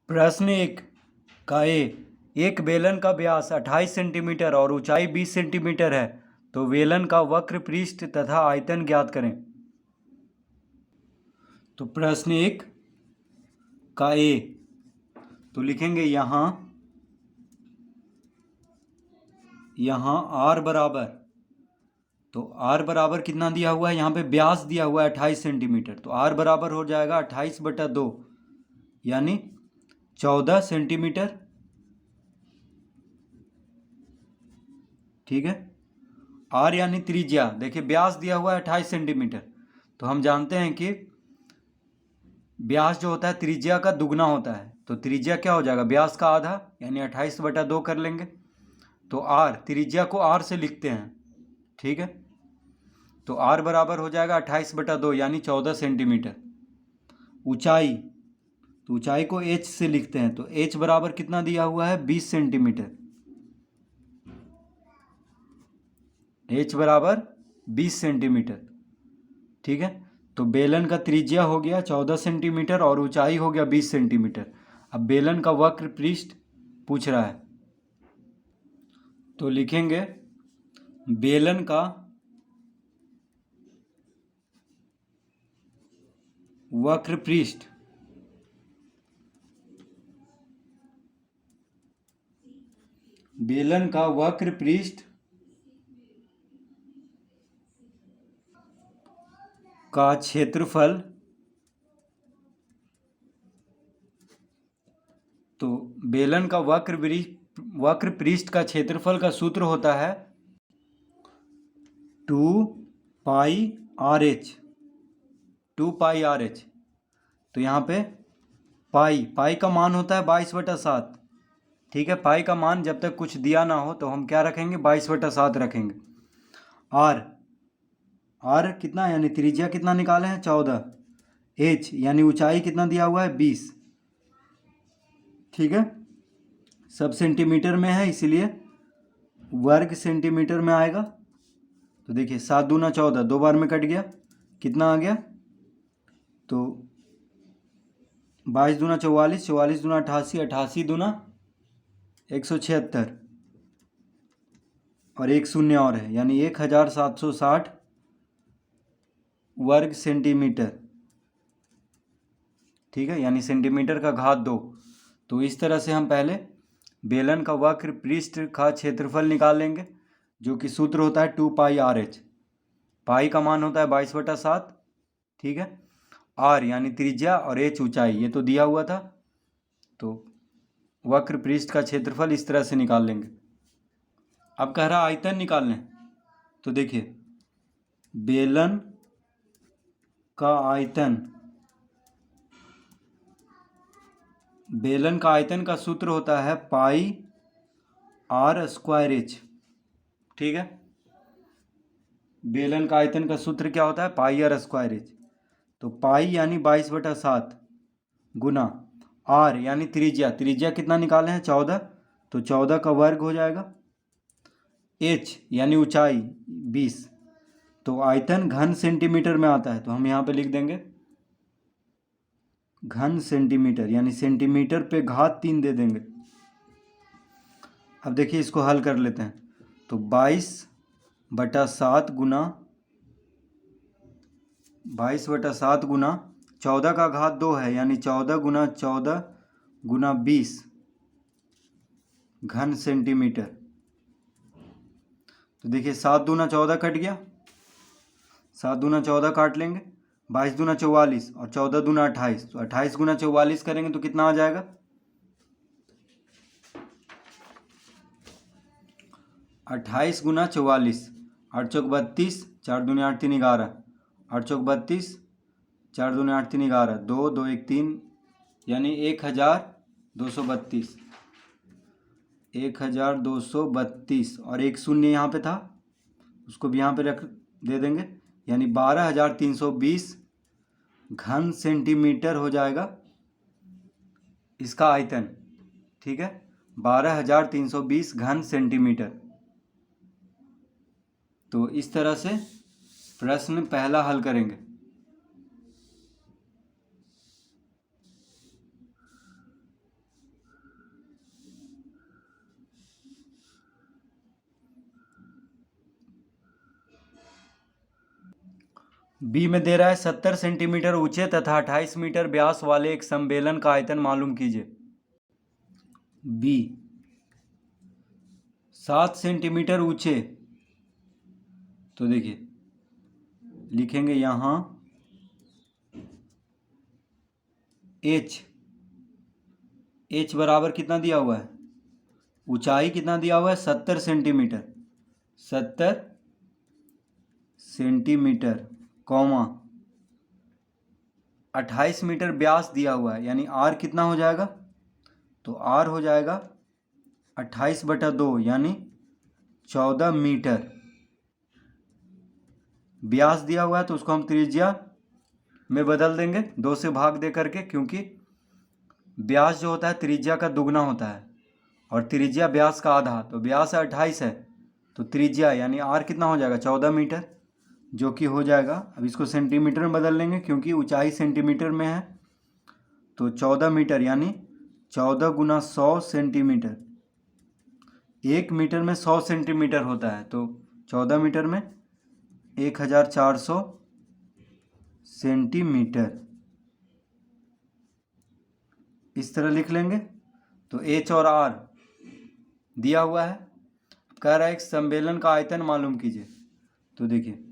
प्रश्न एक का एक बेलन का व्यास 28 सेंटीमीटर और ऊंचाई 20 सेंटीमीटर है, तो बेलन का वक्र पृष्ठ तथा आयतन ज्ञात करें। तो प्रश्न एक का तो लिखेंगे यहाँ R बराबर, तो R बराबर कितना दिया हुआ है, यहाँ पे व्यास दिया हुआ है 28 सेंटीमीटर, तो R बराबर हो जाएगा 28/2 यानी 14 सेंटीमीटर। ठीक है। R यानी त्रिज्या, देखिए व्यास दिया हुआ है 28 सेंटीमीटर, तो हम जानते हैं कि व्यास जो होता है त्रिज्या का दुगना होता है, तो त्रिज्या क्या हो जाएगा, व्यास का आधा यानी 28/2 कर लेंगे। तो R, त्रिज्या को R से लिखते हैं। ठीक है, तो R बराबर हो जाएगा 28/2 यानी 14 सेंटीमीटर। ऊंचाई, तो ऊंचाई को H से लिखते हैं, तो H बराबर कितना दिया हुआ है, 20 सेंटीमीटर। H बराबर 20 सेंटीमीटर। ठीक है, तो बेलन का त्रिज्या हो गया 14 सेंटीमीटर और ऊंचाई हो गया 20 सेंटीमीटर। अब बेलन का वक्र पृष्ठ पूछ रहा है, तो लिखेंगे बेलन का वक्र पृष्ठ बेलन का वक्र पृष्ठ का क्षेत्रफल, तो बेलन का वक्र पृष्ठ का क्षेत्रफल का सूत्र होता है 2πRh। 2πRh, तो यहाँ पे पाई का मान होता है 22/7। ठीक है, पाई का मान जब तक कुछ दिया ना हो तो हम क्या रखेंगे, 22/7 रखेंगे। आर कितना यानी त्रिज्या कितना निकाले हैं, 14। H यानी ऊंचाई कितना दिया हुआ है, 20। ठीक है, सब सेंटीमीटर में है इसीलिए वर्ग सेंटीमीटर में आएगा। तो देखिए 7 दूना 14, 2 बार में कट गया, कितना आ गया, तो 22 दूना 44, 44 दूना 88, 88 दूना 176 और एक शून्य और है यानी 1760 वर्ग सेंटीमीटर। ठीक है, यानी सेंटीमीटर का घात 2। तो इस तरह से हम पहले बेलन का वक्र पृष्ठ का क्षेत्रफल निकाल लेंगे, जो कि सूत्र होता है 2πRh। पाई का मान होता है 22/7। ठीक है, R यानी त्रिज्या और H ऊंचाई, ये तो दिया हुआ था, तो वक्र पृष्ठ का क्षेत्रफल इस तरह से निकाल लेंगे। अब कह रहा आयतन निकालने, तो देखिए बेलन का आयतन का सूत्र होता है πr²h। ठीक है, बेलन का आयतन का सूत्र क्या होता है, πr²h। तो पाई यानी 22/7 गुना R यानी त्रिज्या कितना निकाले हैं, 14, तो 14 का वर्ग हो जाएगा। H यानी ऊंचाई 20, तो आयतन घन सेंटीमीटर में आता है, तो हम यहाँ पे लिख देंगे घन सेंटीमीटर यानी सेंटीमीटर पे घात 3 दे देंगे। अब देखिए इसको हल कर लेते हैं, तो 22/7 गुना 14 का घात 2 है यानी 14 गुना 14 गुना 20 घन सेंटीमीटर। तो देखिए 7 दूना 14 कट गया, 7 दूना 14 काट लेंगे, 22 दूना 44 और 14 दूना 28, तो 28 गुना 44 करेंगे तो कितना आ जाएगा, 28 गुना 44, 8 चौक 32, 4 दूनी 8 3 11, 8 चौक 32, 4 दूनी 8 3 11, 2 2 1 3 यानी 1232, 1232 और एक शून्य यहाँ पे था, उसको भी यहाँ पे रख दे देंगे, यानी 12320 घन सेंटीमीटर हो जाएगा इसका आयतन। ठीक है, 12320 घन सेंटीमीटर। तो इस तरह से प्रश्न पहला हल करेंगे। बी में दे रहा है 70 सेंटीमीटर ऊंचे तथा 28 मीटर व्यास वाले एक समबेलन का आयतन मालूम कीजिए। बी 7 सेंटीमीटर ऊंचे, तो देखिए लिखेंगे यहाँ एच बराबर कितना दिया हुआ है, ऊंचाई कितना दिया हुआ है 70 सेंटीमीटर, 70 सेंटीमीटर कॉमा 28 मीटर व्यास दिया हुआ है, यानी आर कितना हो जाएगा, तो आर हो जाएगा 28/2 यानी 14 मीटर। व्यास दिया हुआ है तो उसको हम त्रिज्या में बदल देंगे 2 से भाग दे करके, क्योंकि व्यास जो होता है त्रिज्या का दुगना होता है और त्रिज्या व्यास का आधा, तो व्यास 28 है तो त्रिज्या यानी आर कितना हो जाएगा 14 मीटर, जो कि हो जाएगा, अब इसको सेंटीमीटर में बदल लेंगे क्योंकि ऊंचाई सेंटीमीटर में है, तो 14 मीटर यानी 14 गुना 100 सेंटीमीटर। 1 मीटर में 100 सेंटीमीटर होता है, तो 14 मीटर में 1400 सेंटीमीटर, इस तरह लिख लेंगे। तो एच और आर दिया हुआ है, कह रहा है एक सम्मेलन का आयतन मालूम कीजिए, तो देखिए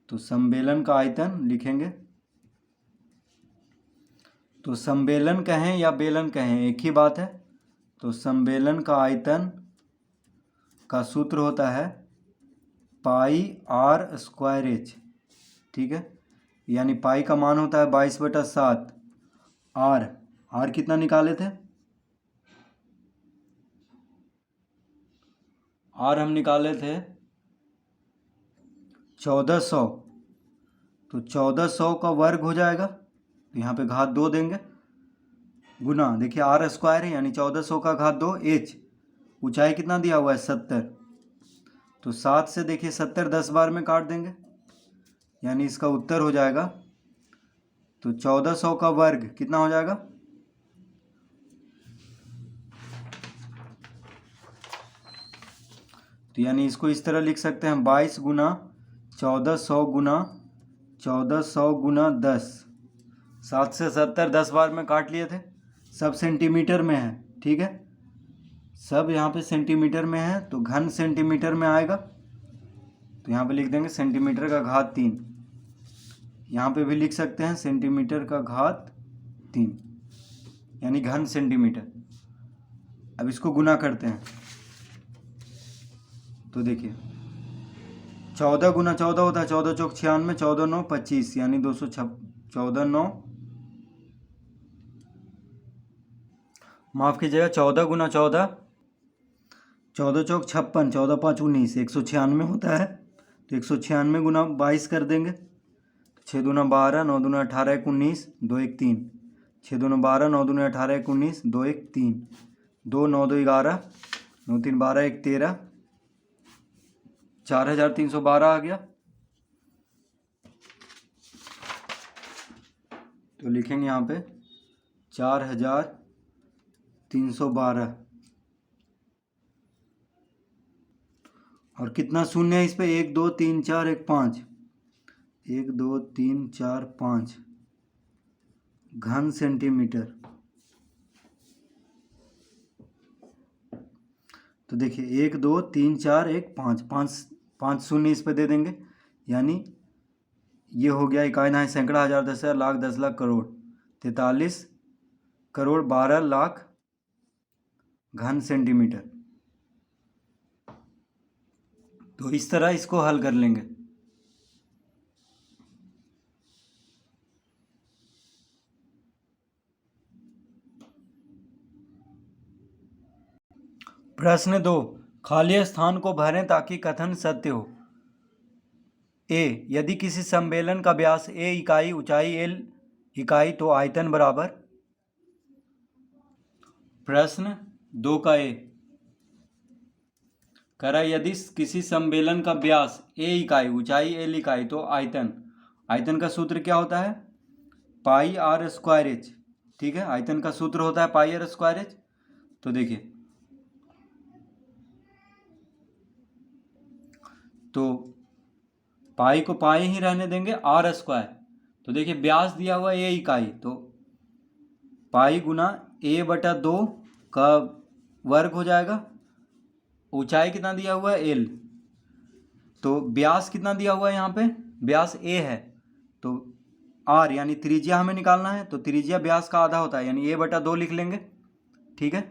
तो सम्मेलन का आयतन लिखेंगे, तो सम्मेलन कहें या बेलन कहें एक ही बात है, तो सम्मेलन का आयतन का सूत्र होता है पाई आर स्क्वायर एच, ठीक है, यानी पाई का मान होता है 22/7, आर कितना निकाले थे, आर हम निकाले थे 1400, तो 1400 का वर्ग हो जाएगा, तो यहाँ पे घात 2 देंगे, गुना देखिए आर स्क्वायर है यानी 1400 का घात 2, एच ऊंचाई कितना दिया हुआ है 70, तो 7 से देखिए 70 10 बार में काट देंगे, यानी इसका उत्तर हो जाएगा, तो 1400 का वर्ग कितना हो जाएगा, तो यानी इसको इस तरह लिख सकते हैं 22 गुना 1400 गुना 1400 गुना 10, 7 से 70 10 बार में काट लिए थे, सब सेंटीमीटर में है, ठीक है, सब यहाँ पे सेंटीमीटर में है, तो घन सेंटीमीटर में आएगा, तो यहाँ पे लिख देंगे सेंटीमीटर का घात 3, यहाँ पे भी लिख सकते हैं सेंटीमीटर का घात 3 यानी घन सेंटीमीटर। अब इसको गुना करते हैं, तो देखिए 14 गुना 14 होता है 14 चौक 96, 14 9 25 यानी 14 9 माफ़ कीजिएगा 14 गुना 14 14 चौक 56, 14 5 19 196 होता है, तो 196 गुना 22 कर देंगे, 6 दूना 12 9 दूना 18 19 2 1 3, 6 दूना 12 9 दूना 18 19 2 1 3, 2 9 2 11 9 3 12 1 13, 4312 आ गया, तो लिखेंगे यहाँ पे 4312, और कितना शून्य है इस पे 1 2 3 4 1 5, 1 2 3 4 5 घन सेंटीमीटर, तो देखिए 1 2 3 4 1 5 5 शून्य इस पे दे देंगे, यानी ये हो गया इकाई ना सैकड़ा हज़ार 10,000 लाख 10 लाख करोड़ 43 करोड़ 12 लाख घन सेंटीमीटर। तो इस तरह इसको हल कर लेंगे। प्रश्न 2, खाली स्थान को भरें ताकि कथन सत्य हो। ए, यदि किसी सम्मेलन का व्यास ए इकाई, ऊंचाई एल इकाई, तो आयतन बराबर। प्रश्न 2 का ए करा, यदि किसी सम्मेलन का व्यास ए इकाई, ऊंचाई एल इकाई, तो आयतन का सूत्र क्या होता है, पाई आर स्क्वायर एच, ठीक है, आयतन का सूत्र होता है पाई आर स्क्वायर एच। तो देखिए तो पाई को पाई ही रहने देंगे, आर स्क्वायर। तो देखिए व्यास दिया हुआ ए इकाई, तो पाई गुना ए बटा 2 का वर्ग हो जाएगा। ऊंचाई कितना दिया हुआ है, एल। तो व्यास कितना दिया हुआ है यहाँ पे, व्यास ए है, तो आर यानी त्रिज्या हमें निकालना है, तो त्रिज्या व्यास का आधा होता है, यानी ए बटा 2 लिख लेंगे। ठीक है,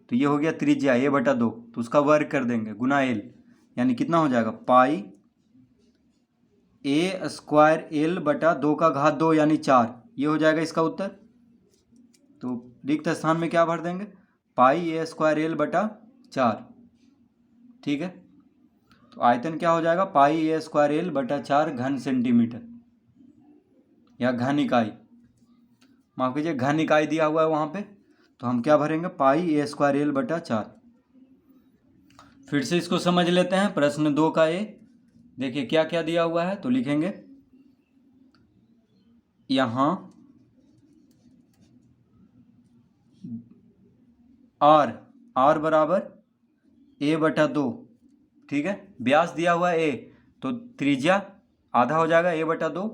तो ये हो गया त्रिज्या ए बटा 2, तो उसका वर्ग कर देंगे गुना एल, यानी कितना हो जाएगा, पाई ए स्क्वायर एल बटा 2 का घात 2 यानी 4। ये हो जाएगा इसका उत्तर। तो रिक्त स्थान में क्या भर देंगे, पाई ए स्क्वायर एल बटा 4। ठीक है, तो आयतन क्या हो जाएगा, पाई ए स्क्वायर एल बटा 4 घन सेंटीमीटर या घन इकाई, माफ कीजिए घन इकाई दिया हुआ है वहाँ पे, तो हम क्या भरेंगे, पाई ए स्क्वायर एल बटा 4। फिर से इसको समझ लेते हैं। प्रश्न 2 का ए देखिए क्या क्या दिया हुआ है, तो लिखेंगे यहाँ आर बराबर ए बटा 2। ठीक है, व्यास दिया हुआ है ए, तो त्रिज्या आधा हो जाएगा ए बटा 2,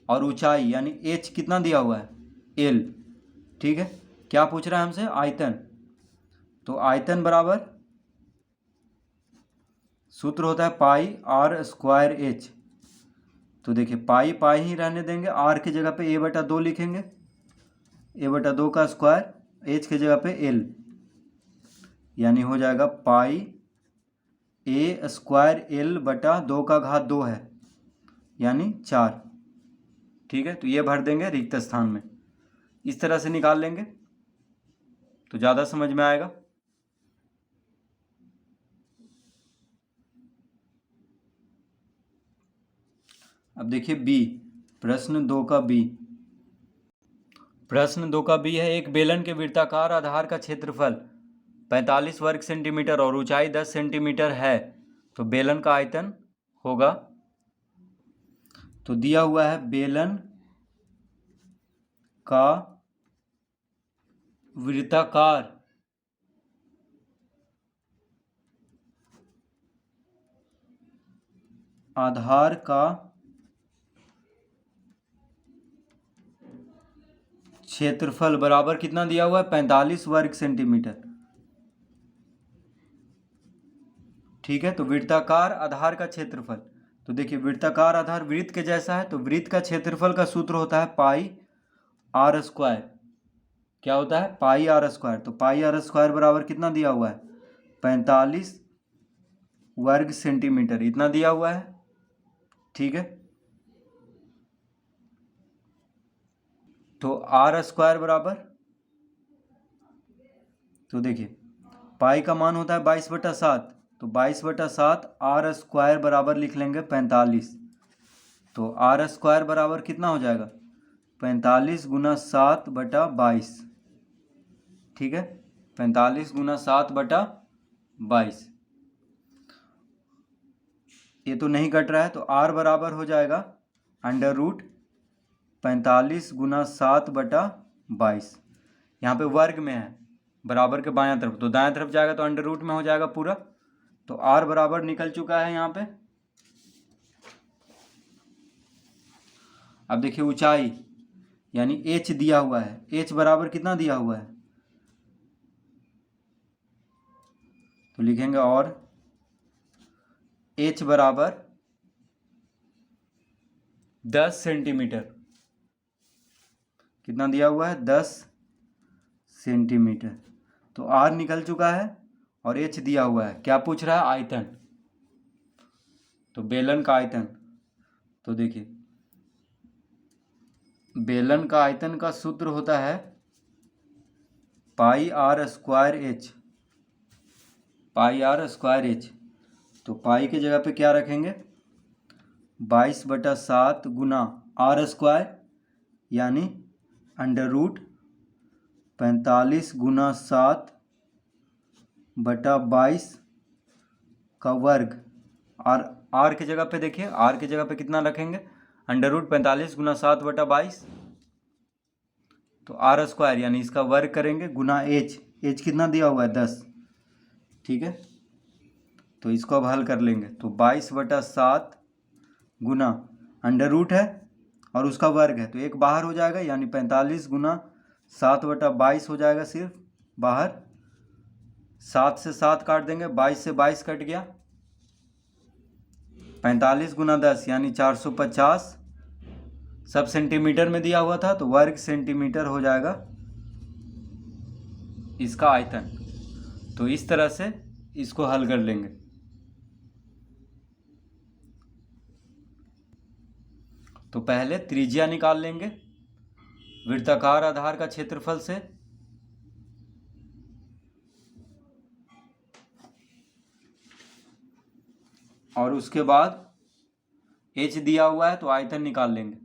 और ऊंचाई यानी एच कितना दिया हुआ है, एल। ठीक है, क्या पूछ रहा है हमसे, आयतन। तो आयतन बराबर सूत्र होता है पाई आर स्क्वायर एच। तो देखिए पाई पाई ही रहने देंगे, आर की जगह पे ए बटा 2 लिखेंगे, ए बटा 2 का स्क्वायर, एच की जगह पे एल, यानी हो जाएगा पाई ए स्क्वायर एल बटा 2 का घात 2 है, यानी 4। ठीक है, तो ये भर देंगे रिक्त स्थान में, इस तरह से निकाल लेंगे तो ज़्यादा समझ में आएगा। अब देखिए बी, प्रश्न 2 का बी। प्रश्न 2 का बी है, एक बेलन के वृत्ताकार आधार का क्षेत्रफल 45 वर्ग सेंटीमीटर और ऊंचाई 10 सेंटीमीटर है, तो बेलन का आयतन होगा। तो दिया हुआ है बेलन का वृत्ताकार आधार का क्षेत्रफल बराबर कितना दिया हुआ है, 45 वर्ग सेंटीमीटर। ठीक है, तो वृत्ताकार आधार का क्षेत्रफल, तो देखिए वृत्ताकार आधार वृत्त के जैसा है, तो वृत्त का क्षेत्रफल का सूत्र होता है पाई आर स्क्वायर। क्या होता है, पाई आर स्क्वायर। तो पाई आर स्क्वायर बराबर कितना दिया हुआ है, 45 वर्ग सेंटीमीटर, इतना दिया हुआ है। ठीक है, तो आर स्क्वायर बराबर, तो देखिए पाई का मान होता है 22/7, तो 22/7 आर स्क्वायर बराबर लिख लेंगे 45। तो आर स्क्वायर बराबर कितना हो जाएगा, 45 गुना 7/22। ठीक है, 45 गुना 7/22, ये तो नहीं कट रहा है, तो आर बराबर हो जाएगा अंडर रूट 45 गुना 7/22। यहाँ पे वर्ग में है, बराबर के बायां तरफ, तो दाएं तरफ जाएगा तो अंडर रूट में हो जाएगा पूरा। तो आर बराबर निकल चुका है यहाँ पे। अब देखिए ऊंचाई यानी एच दिया हुआ है, एच बराबर कितना दिया हुआ है, तो लिखेंगे और एच बराबर 10 सेंटीमीटर। कितना दिया हुआ है, 10 सेंटीमीटर। तो आर निकल चुका है और एच दिया हुआ है। क्या पूछ रहा है, आयतन। तो बेलन का आयतन, तो देखिए बेलन का आयतन का सूत्र होता है pi R square H, pi R square H. तो पाई की जगह पे क्या रखेंगे, 22/7 गुना आर स्क्वायर, यानी अंडर रूट 45 गुना 7/22 का वर्ग। आर की जगह पे देखिए, आर की जगह पे कितना रखेंगे, अंडर रूट 45 गुना 7/22, तो आर स्क्वायर यानी इसका वर्ग करेंगे गुना एच, एच कितना दिया हुआ है, 10। ठीक है, तो इसको अब हल कर लेंगे, तो 22/7 गुना अंडर रूट है और उसका वर्ग है, तो एक बाहर हो जाएगा, यानी 45 गुना 7/22 हो जाएगा सिर्फ बाहर। 7 से 7 काट देंगे, 22 से 22 कट गया। 45 गुना 10 यानी 450, सब सेंटीमीटर में दिया हुआ था तो वर्ग सेंटीमीटर हो जाएगा इसका आयतन। तो इस तरह से इसको हल कर लेंगे। तो पहले त्रिज्या निकाल लेंगे वृत्ताकार आधार का क्षेत्रफल से। और उसके बाद h दिया हुआ है तो आयतन निकाल लेंगे।